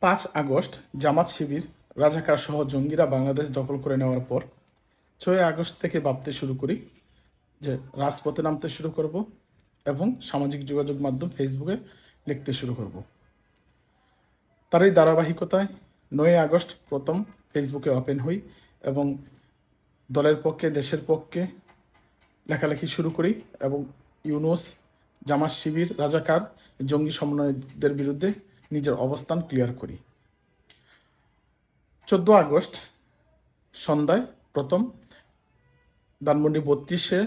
5 August Jamaat Shibir রাজাকার সহ জঙ্গিরা বাংলাদেশ দখল করে নেওয়ার পর 6 আগস্ট থেকে ভাবতে শুরু করি যে রাজপথে নামতে শুরু করব এবং সামাজিক যোগাযোগ মাধ্যম ফেসবুকে লিখতে শুরু করব। তারই ধারাবাহিকতায় 9 আগস্ট প্রথম ফেসবুকে ওপেন হই এবং দলের পক্ষে দেশের পক্ষে লেখালেখি শুরু করি এবং ইউনূস, জামাত শিবির, রাজাকার, জঙ্গি সমন্বয়কদের বিরুদ্ধে নিজের অবস্থান ক্লিয়ার করি। 14 আগস্ট সন্ধ্যায় প্রথম ধানমন্ডি 32-এ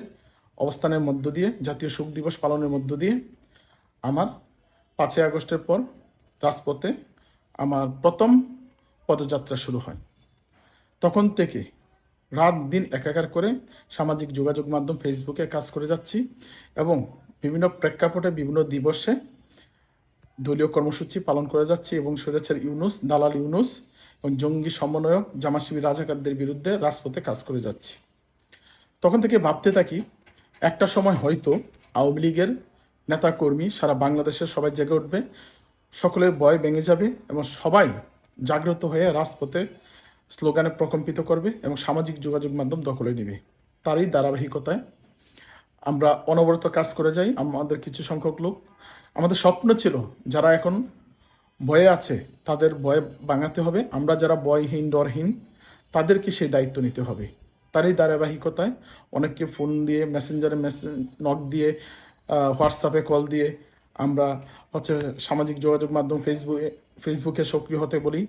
অবস্থানের মধ্য দিয়ে জাতীয় শোক দিবস পালনের মধ্য দিয়ে আমার 5 আগস্টের পর রাজপথে আমার প্রথম পদযাত্রা শুরু হয়। তখন থেকে রাত দিন একাকার করে সামাজিক যোগাযোগ মাধ্যম ফেসবুকে কাজ করে যাচ্ছি এবং বিভিন্ন প্রেক্ষাপটে বিভিন্ন দিবসে দলীয় কর্মসূচি পালন করে যাচ্ছি এবং স্বৈরাচার ইউনূস, দালাল ইউনূস এবং জঙ্গি সমন্বয়ক জামাত শিবির রাজাকারদের বিরুদ্ধে রাজপথে কাজ করে যাচ্ছি। তখন থেকে ভাবতে থাকি একটা সময় হয়তো আওয়ামী লীগের নেতাকর্মী সারা বাংলাদেশের সবাই জেগে উঠবে, সকলের ভয় ভেঙে যাবে এবং সবাই জাগ্রত হয়ে রাজপথে স্লোগানে প্রকম্পিত করবে এবং সামাজিক যোগাযোগ মাধ্যম দখলে নেবে। তারই ধারাবাহিকতায় আমরা অনবরত কাজ করে যাই। আমাদের কিছু সংখ্যক লোক, আমাদের স্বপ্ন ছিল যারা এখন ভয়ে আছে তাদের ভয় ভাঙাতে হবে, আমরা যারা ভয়হীন ডরহীন তাদেরকে সেই দায়িত্ব নিতে হবে। তারই ধারাবাহিকতায় অনেককে ফোন দিয়ে, মেসেঞ্জারে নক দিয়ে, হোয়াটসঅ্যাপে কল দিয়ে আমরা সামাজিক যোগাযোগ মাধ্যম ফেসবুকে সক্রিয় হতে বলি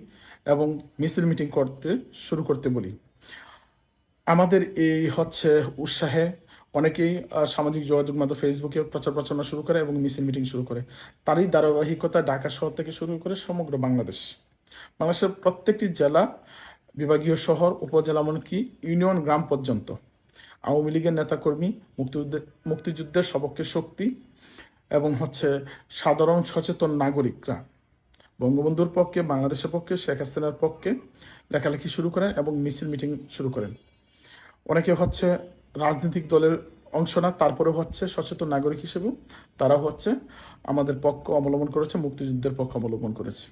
এবং মিছিল মিটিং শুরু করতে বলি। আমাদের এই উৎসাহে অনেকেই সামাজিক যোগাযোগ মাধ্যম ফেসবুকে প্রচার প্রচারণা শুরু করে এবং মিছিল মিটিং শুরু করে। তারই ধারাবাহিকতা ঢাকা শহর থেকে শুরু করে সমগ্র বাংলাদেশের প্রত্যেকটি জেলা, বিভাগীয় শহর, উপজেলা, এমনকি ইউনিয়ন গ্রাম পর্যন্ত আওয়ামী লীগের নেতাকর্মী, মুক্তিযুদ্ধের সপক্ষে শক্তি এবং সাধারণ সচেতন নাগরিকরা বঙ্গবন্ধুর পক্ষে, বাংলাদেশের পক্ষে, শেখ হাসিনার পক্ষে লেখালেখি শুরু করেন এবং মিছিল মিটিং শুরু করেন। অনেকে রাজনৈতিক দলের অংশ না, তারপরে সচেতন নাগরিক হিসেবেও তারা আমাদের পক্ষ অবলম্বন করেছে, মুক্তিযুদ্ধের পক্ষ অবলম্বন করেছে।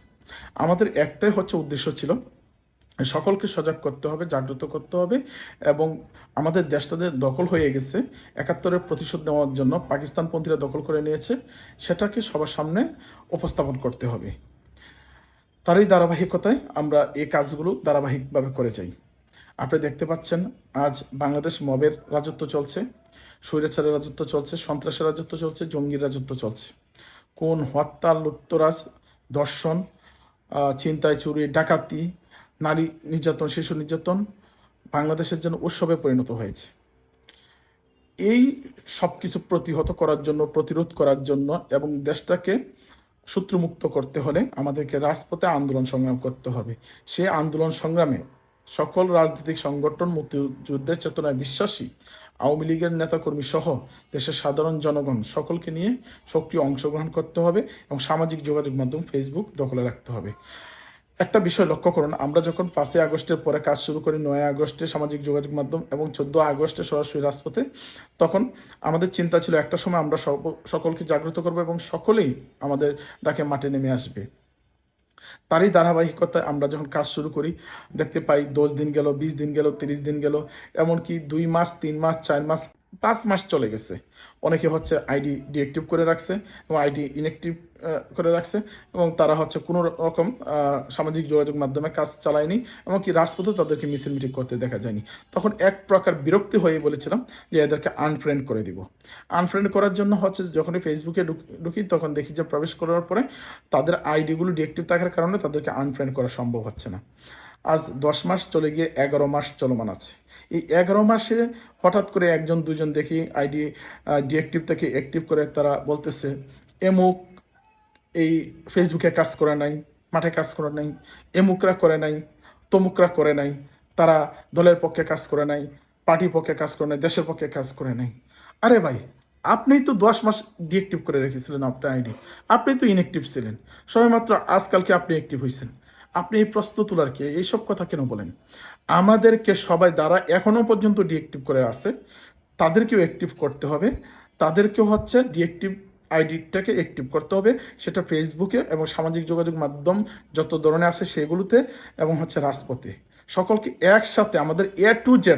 আমাদের একটাই উদ্দেশ্য ছিল সকলকে সজাগ করতে হবে, জাগ্রত করতে হবে এবং আমাদের দেশটা যে দখল হয়ে গেছে 71-এর প্রতিশোধ নেওয়ার জন্য পাকিস্তানপন্থীরা দখল করে নিয়েছে, সেটাকে সবার সামনে উপস্থাপন করতে হবে। তারই ধারাবাহিকতায় আমরা এই কাজগুলো ধারাবাহিকভাবে করে যাই। আপনি দেখতে পাচ্ছেন আজ বাংলাদেশ মবের রাজত্ব চলছে, স্বৈরাচারের রাজত্ব চলছে, সন্ত্রাসের রাজত্ব চলছে, জঙ্গির রাজত্ব চলছে। কোন হত্যা, লুটতরাজ, ধর্ষণ, ছিনতাই, চুরি, ডাকাতি, নারী নির্যাতন, শিশু নির্যাতন বাংলাদেশের জন্য উৎসবে পরিণত হয়েছে। এই সব কিছু প্রতিহত করার জন্য, প্রতিরোধ করার জন্য এবং দেশটাকে শত্রুমুক্ত করতে হলে আমাদেরকে রাজপথে আন্দোলন সংগ্রাম করতে হবে। সেই আন্দোলন সংগ্রামে সকল রাজনৈতিক সংগঠন, মুক্তিযুদ্ধের চেতনায় বিশ্বাসী আওয়ামী লীগের নেতাকর্মী সহ দেশের সাধারণ জনগণ সকলকে নিয়ে সক্রিয় অংশগ্রহণ করতে হবে এবং সামাজিক যোগাযোগ মাধ্যম ফেসবুক দখলে রাখতে হবে। একটা বিষয় লক্ষ্য করুন, আমরা যখন 5 আগস্টের পরে কাজ শুরু করি, 9 আগস্টে সামাজিক যোগাযোগ মাধ্যম এবং 14 আগস্টে সরাসরি রাজপথে, তখন আমাদের চিন্তা ছিল একটা সময় আমরা সকলকে জাগ্রত করব এবং সকলেই আমাদের ডাকে মাঠে নেমে আসবে। তারই ধারাবাহিকতায় আমরা যখন কাজ শুরু করি দেখতে পাই 10 দিন গেল, 20 দিন গেল, 30 দিন গেল, এমনকি 2 মাস, 3 মাস, 4 মাস, 5 মাস চলে গেছে। অনেকে আইডি ডিঅ্যাক্টিভ করে রাখছে এবং আইডি ইনঅ্যাক্টিভ করে রাখছে এবং তারা কোনো রকম সামাজিক যোগাযোগ মাধ্যমে কাজ চালায়নি, এমনকি রাজপথে তাদেরকে মিছিল মিটিং করতে দেখা যায়নি। তখন এক প্রকার বিরক্তি হয়ে বলেছিলাম যে এদেরকে আনফ্রেন্ড করে দিব। আনফ্রেন্ড করার জন্য যখনই ফেসবুকে ঢুকি তখন দেখি যে প্রবেশ করার পরে তাদের আইডিগুলো ডিঅ্যাক্টিভ থাকার কারণে তাদেরকে আনফ্রেন্ড করা সম্ভব হচ্ছে না। আজ 10 মাস চলে গিয়ে 11 মাস চলমান আছে। এই 11 মাসে হঠাৎ করে 1-2জন দেখি আইডি ডিঅ্যাক্টিভ থেকে অ্যাক্টিভ করে তারা বলতেছে এমুক এই ফেসবুকে কাজ করে নাই, মাঠে কাজ করে নাই, এমুকরা করে নাই, তমুকরা করে নাই, তারা দলের পক্ষে কাজ করে নাই, পার্টির পক্ষে কাজ করে নাই, দেশের পক্ষে কাজ করে নাই। আরে ভাই, আপনিই তো 10 মাস ডিঅ্যাক্টিভ করে রেখেছিলেন আপনার আইডি, আপনি তো ইনঅ্যাক্টিভ ছিলেন, সবেমাত্র আজকালকে আপনি অ্যাক্টিভ হয়েছেন। আপনি এই প্রশ্ন তোলার কে? এইসব কথা কেন বলেন? আমাদেরকে সবাই দ্বারা এখনও পর্যন্ত ডিঅ্যাক্টিভ করে আছে, তাদেরকেও অ্যাক্টিভ করতে হবে, তাদেরকেও ডিঅ্যাক্টিভ আইডিটাকে অ্যাক্টিভ করতে হবে, সেটা ফেসবুকে এবং সামাজিক যোগাযোগ মাধ্যম যত ধরনের আছে সেগুলোতে, এবং হচ্ছে রাজপথে সকলকে একসাথে আমাদের A to Z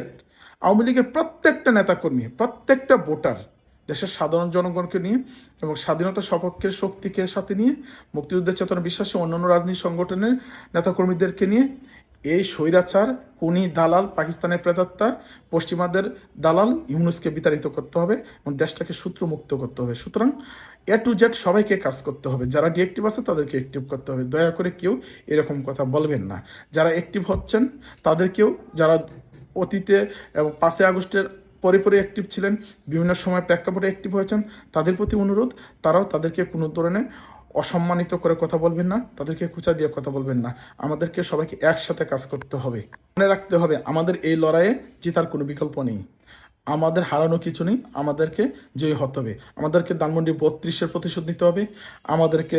আওয়ামী লীগের প্রত্যেকটা নেতাকর্মী, প্রত্যেকটা ভোটার, দেশের সাধারণ জনগণকে নিয়ে এবং স্বাধীনতা সপক্ষের শক্তিকে সাথে নিয়ে, মুক্তিযুদ্ধের চেতনা বিশ্বাসী অন্যান্য রাজনৈতিক সংগঠনের নেতাকর্মীদেরকে নিয়ে এই স্বৈরাচার, খুনি, দালাল, পাকিস্তানের প্রেতাত্মা, পশ্চিমাদের দালাল ইউনুসকে বিতাড়িত করতে হবে এবং দেশটাকে সূত্রমুক্ত করতে হবে। সুতরাং A to Z সবাইকে কাজ করতে হবে। যারা ডিএক্টিভ আছে তাদেরকে অ্যাক্টিভ করতে হবে। দয়া করে কেউ এরকম কথা বলবেন না। যারা অ্যাক্টিভ হচ্ছেন তাদেরকেও, যারা অতীতে এবং 5ই আগস্টের পরে পরে অ্যাক্টিভ ছিলেন, বিভিন্ন সময় প্রেক্ষাপটে অ্যাক্টিভ হয়েছেন, তাদের প্রতি অনুরোধ, তারাও তাদেরকে কোনো ধরনের অসম্মানিত করে কথা বলবেন না, তাদেরকে খোঁচা দিয়ে কথা বলবেন না। আমাদেরকে সবাইকে একসাথে কাজ করতে হবে। মনে রাখতে হবে, আমাদের এই লড়াইয়ে জেতার কোনো বিকল্প নেই। আমাদের হারানো কিছু নেই, আমাদেরকে জয়ী হতে হবে। আমাদেরকে ধানমন্ডি 32-এর প্রতিশোধ নিতে হবে, আমাদেরকে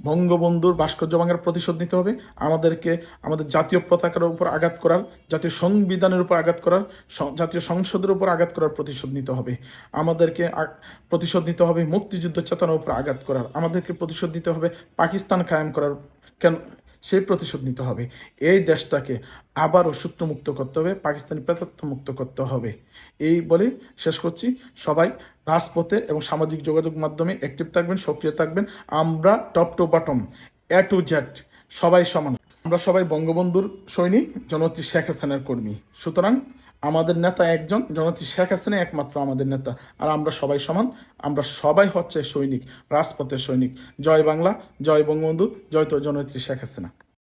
বঙ্গবন্ধুর ভাস্কর্য ভাঙার প্রতিশোধ নিতে হবে, আমাদেরকে আমাদের জাতীয় পতাকার উপর আঘাত করার, জাতীয় সংবিধানের উপর আঘাত করার, জাতীয় সংসদের উপর আঘাত করার প্রতিশোধ নিতে হবে। আমাদেরকে প্রতিশোধ নিতে হবে মুক্তিযুদ্ধ চেতনার উপর আঘাত করার, আমাদেরকে প্রতিশোধ নিতে হবে পাকিস্তান কায়েম করার, কেন সেই প্রতিশোধ নিতে হবে। এই দেশটাকে আবারও সূত্রমুক্ত করতে হবে, পাকিস্তানি প্রেতাত্ম মুক্ত করতে হবে। এই বলে শেষ করছি। সবাই রাজপথে এবং সামাজিক যোগাযোগ মাধ্যমে অ্যাক্টিভ থাকবেন, সক্রিয় থাকবেন। আমরা top to bottom, A to Z সবাই সমান। আমরা সবাই বঙ্গবন্ধুর সৈনিক, জননেত্রী শেখ হাসিনার কর্মী। সুতরাং আমাদের নেতা একজন, জননেত্রী শেখ হাসিনা একমাত্র আমাদের নেতা, আর আমরা সবাই সমান। আমরা সবাই হচ্ছে সৈনিক, রাজপথের সৈনিক। জয় বাংলা, জয় বঙ্গবন্ধু, জয় তো জননেত্রী শেখ হাসিনা।